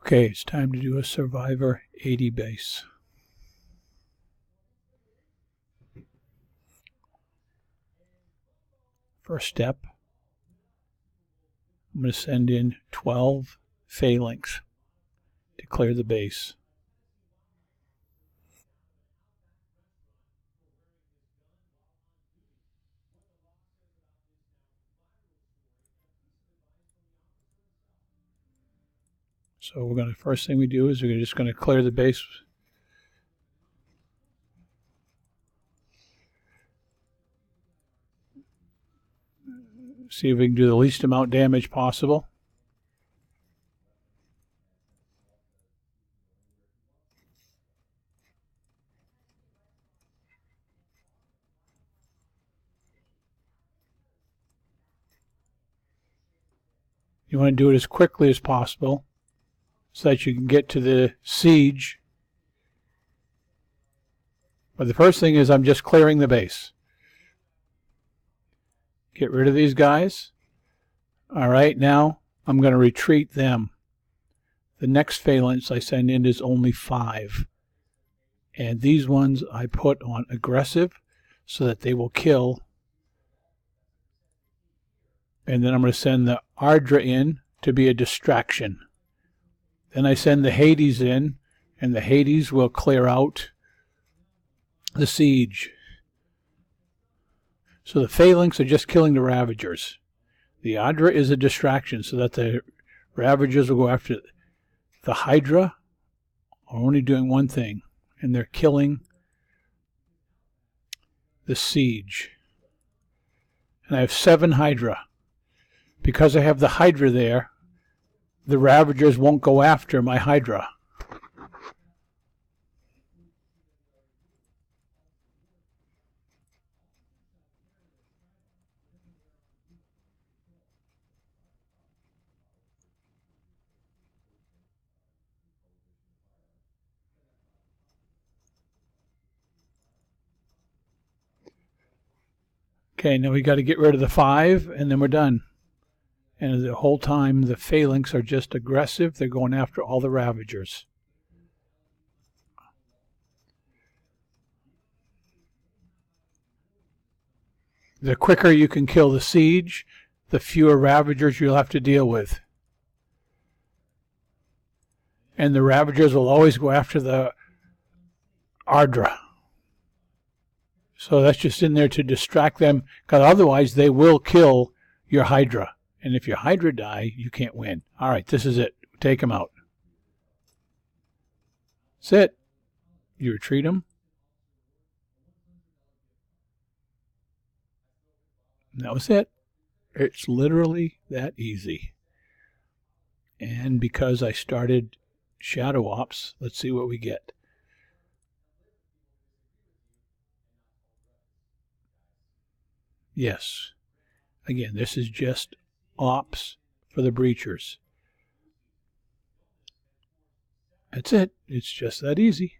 Okay, it's time to do a Survivor 80 base. First step, I'm going to send in 12 phalanx to clear the base. So we're going to, first thing we do is we're just going to clear the base. See if we can do the least amount of damage possible. You want to do it as quickly as possible so that you can get to the siege. But the first thing is I'm just clearing the base. Get rid of these guys. All right, now I'm going to retreat them. The next phalanx I send in is only 5. And these ones I put on aggressive so that they will kill. And then I'm going to send the Ardra in to be a distraction. Then I send the Hades in, and the Hades will clear out the siege. So the phalanx are just killing the Ravagers. The Ardra is a distraction so that the Ravagers will go after it. The Hydra are only doing one thing, and they're killing the siege. And I have 7 Hydra. Because I have the Hydra there, the Ravagers won't go after my Hydra. Okay, now we got to get rid of the 5, and then we're done. And the whole time, the phalanx are just aggressive. They're going after all the Ravagers. The quicker you can kill the siege, the fewer Ravagers you'll have to deal with. And the Ravagers will always go after the Ardra. So that's just in there to distract them, because otherwise they will kill your Hydra. And if your Hydra die, you can't win. All right, this is it. Take them out. That's it. You retreat them. And that was it. It's literally that easy. And because I started Shadow Ops, let's see what we get. Yes. Again, this is just ops for the breachers. That's it. It's just that easy.